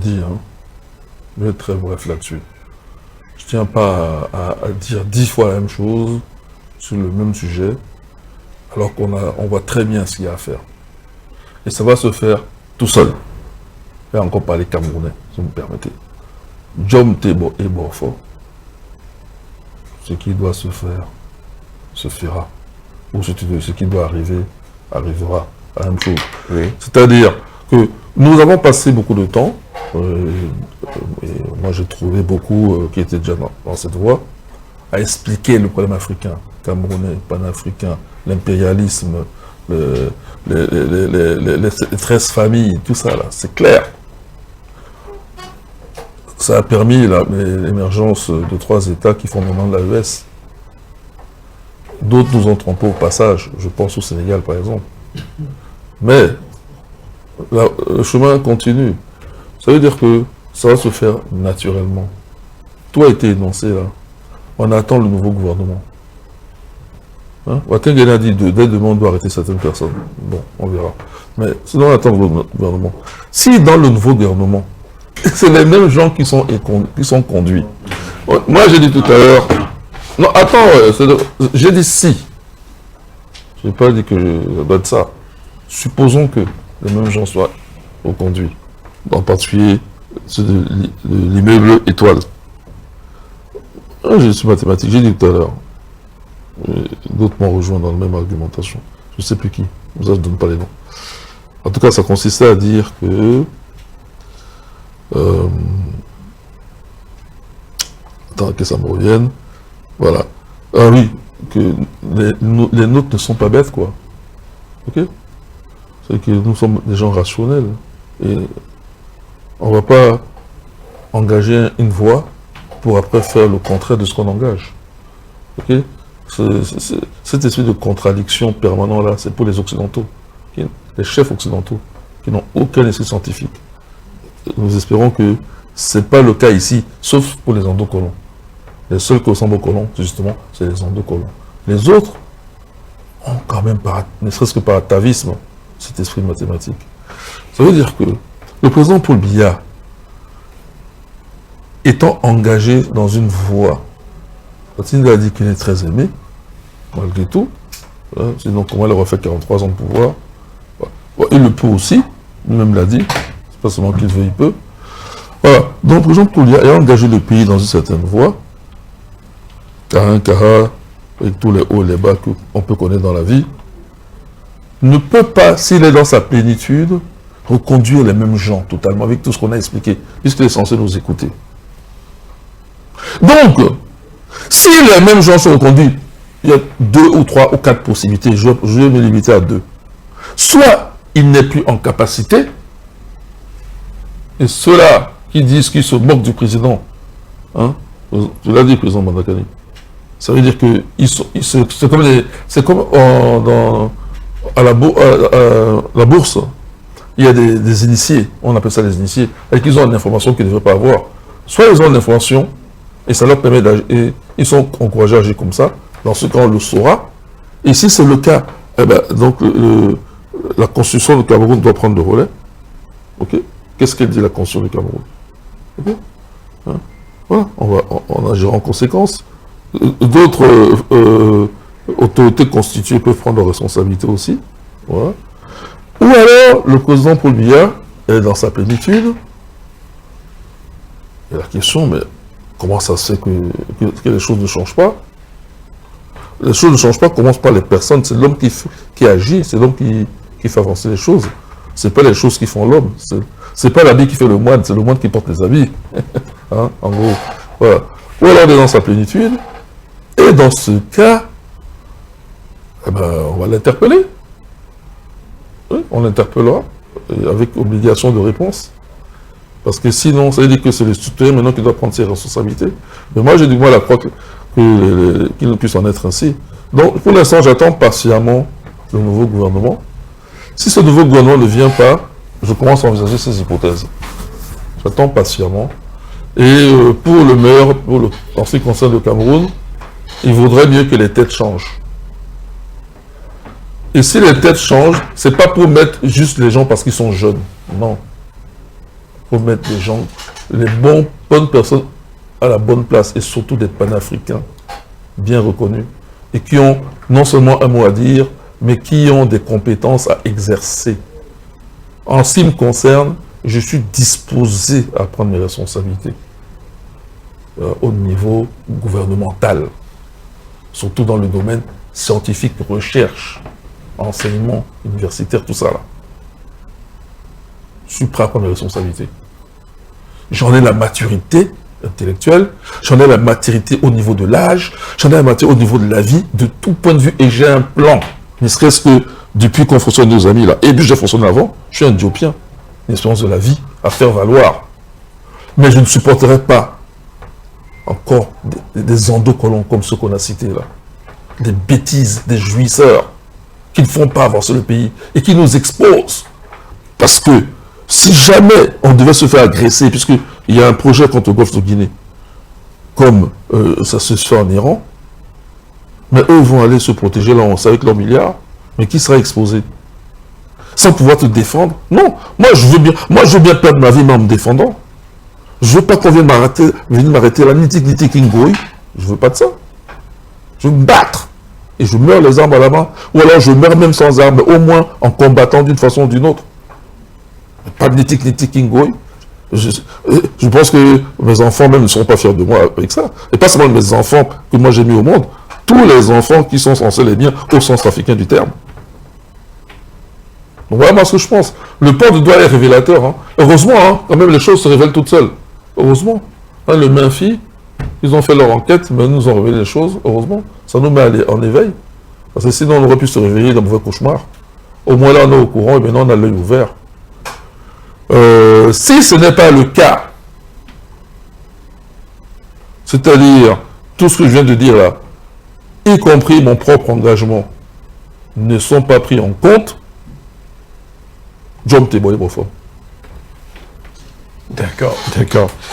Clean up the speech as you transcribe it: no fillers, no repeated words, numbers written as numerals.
dit, hein, je vais être très bref là-dessus. Je ne tiens pas à dire 10 fois la même chose sur le même sujet, alors on voit très bien ce qu'il y a à faire. Et ça va se faire tout seul. Je vais encore parler camerounais, si vous me permettez. Jom Tebo et Borfo, ce qui doit se faire, se fera. Ou ce qui doit arriver, arrivera. La même chose. Oui. C'est-à-dire que nous avons passé beaucoup de temps, et moi j'ai trouvé beaucoup qui étaient déjà dans cette voie, à expliquer le problème africain, camerounais, panafricain, l'impérialisme, les 13 familles, tout ça là, c'est clair. Ça a permis l'émergence de 3 États qui font maintenant l'AES. D'autres nous ont trompés au passage, je pense au Sénégal par exemple. Mais le chemin continue. Ça veut dire que ça va se faire naturellement. Tout a été énoncé là. On attend le nouveau gouvernement. Hein? Ouattara a dit dès demain on doit arrêter certaines personnes. Bon, on verra. Mais sinon on attend le gouvernement. Si dans le nouveau gouvernement, c'est les mêmes gens qui sont conduits. Moi j'ai dit tout à l'heure, non attends, j'ai dit si. Je n'ai pas dit que je dois être ça. Supposons que les mêmes gens soient reconduits, en particulier ceux de l'immeuble Étoile. Je suis mathématique, j'ai dit tout à l'heure. D'autres m'ont rejoint dans la même argumentation. Je ne sais plus qui, ça je ne donne pas les noms. En tout cas, ça consistait à dire que... attends, que ça me revienne. Voilà. Ah oui, que les nôtres ne sont pas bêtes, quoi. Ok? C'est que nous sommes des gens rationnels. Et on ne va pas engager une voie pour après faire le contraire de ce qu'on engage. Ok? Cet esprit de contradiction permanent là, c'est pour les Occidentaux, les chefs occidentaux, qui n'ont aucun esprit scientifique. Nous espérons que ce n'est pas le cas ici, sauf pour les endocolons. Les seuls qui ressemblent aux colons, justement, c'est les endocolons. Les autres ont quand même, ne serait-ce que par atavisme, cet esprit mathématique. Ça veut dire que le président Paul Biya, étant engagé dans une voie, quand il a dit qu'il est très aimé, malgré tout, hein, sinon comment il aurait fait 43 ans de pouvoir, il le peut aussi, lui-même l'a dit, c'est pas seulement qu'il veut, il peut. Voilà, donc le président Paul Biya a engagé le pays dans une certaine voie, Kara, avec tous les hauts et les bas qu'on peut connaître dans la vie, ne peut pas, s'il est dans sa plénitude, reconduire les mêmes gens totalement, avec tout ce qu'on a expliqué, puisqu'il est censé nous écouter. Donc, si les mêmes gens sont reconduits, il y a 2 ou 3 ou 4 possibilités, je vais me limiter à 2. Soit il n'est plus en capacité, et ceux-là qui disent qu'ils se moquent du président, hein, je l'ai dit, le président Mandakani, ça veut dire que c'est comme à la bourse, il y a des initiés, on appelle ça des initiés, et qu'ils ont l'information qu'ils ne devraient pas avoir. Soit ils ont l'information, et ça leur permet d'agir, et ils sont encouragés à agir comme ça, dans ce cas on le saura, et si c'est le cas, eh ben, donc la Constitution du Cameroun doit prendre le relais. Ok? Qu'est-ce qu'elle dit la Constitution du Cameroun? Ok? Hein? Voilà, on agira en conséquence. D'autres autorités constituées peuvent prendre leurs responsabilités aussi. Voilà. Ou alors, le président Paul Biya est dans sa plénitude. Et la question, mais comment ça se fait que les choses ne changent pas? Les choses ne changent pas, commence par les personnes. C'est l'homme qui agit, c'est l'homme qui fait avancer les choses. Ce n'est pas les choses qui font l'homme. C'est pas l'habit qui fait le moine, c'est le moine qui porte les habits. Hein, en gros, voilà. Ou alors, il est dans sa plénitude. Et dans ce cas, eh ben, on va l'interpeller. Oui, on l'interpellera avec obligation de réponse. Parce que sinon, ça veut dire que c'est le citoyen maintenant qui doit prendre ses responsabilités. Mais moi, j'ai du mal à croire qu'il ne puisse en être ainsi. Donc, pour l'instant, j'attends patiemment le nouveau gouvernement. Si ce nouveau gouvernement ne vient pas, je commence à envisager ces hypothèses. J'attends patiemment. Et pour le meilleur, en ce qui concerne le Cameroun, il vaudrait mieux que les têtes changent. Et si les têtes changent, c'est pas pour mettre juste les gens parce qu'ils sont jeunes. Non. pour mettre les gens, les bonnes personnes à la bonne place, et surtout des panafricains bien reconnus, et qui ont non seulement un mot à dire, mais qui ont des compétences à exercer. En ce qui me concerne, je suis disposé à prendre mes responsabilités au niveau gouvernemental, surtout dans le domaine scientifique, recherche, enseignement universitaire, tout ça là. Je suis prêt à prendre mes responsabilités. J'en ai la maturité intellectuelle, j'en ai la maturité au niveau de l'âge, j'en ai la maturité au niveau de la vie, de tout point de vue, et j'ai un plan. Ne serait-ce que depuis qu'on fonctionne nos amis là, et puis j'ai fonctionné avant, je suis un diopien, une expérience de la vie à faire valoir. Mais je ne supporterai pas encore des endocolons comme ceux qu'on a cités là, des bêtises, des jouisseurs, qui ne font pas avancer le pays et qui nous exposent. Parce que si jamais on devait se faire agresser, puisqu'il y a un projet contre le Golfe de Guinée, comme ça se fait en Iran, mais eux vont aller se protéger là, on sait, avec leurs milliards, mais qui sera exposé? Sans pouvoir te défendre? Non, moi je veux bien perdre ma vie mais en me défendant. Je veux pas qu'on vienne m'arrêter là, niti kingoui. Je veux pas de ça. Je veux me battre. Et je meurs les armes à la main. Ou alors je meurs même sans armes, mais au moins en combattant d'une façon ou d'une autre. Pas de niti kingoui. Je pense que mes enfants même ne seront pas fiers de moi avec ça. Et pas seulement mes enfants que moi j'ai mis au monde, tous les enfants qui sont censés les miens au sens africain du terme. Donc voilà moi ce que je pense. Le port de doigt est révélateur. Hein. Heureusement, hein, quand même les choses se révèlent toutes seules. Heureusement. Hein, le Menfi, ils ont fait leur enquête, mais ils nous ont révélé les choses. Heureusement. Ça nous met en éveil. Parce que sinon on aurait pu se réveiller d'un mauvais cauchemar. Au moins là on est au courant et maintenant on a l'œil ouvert. Si ce n'est pas le cas, c'est-à-dire tout ce que je viens de dire là, y compris mon propre engagement, ne sont pas pris en compte, John Teboy Bofo. D'accord, d'accord.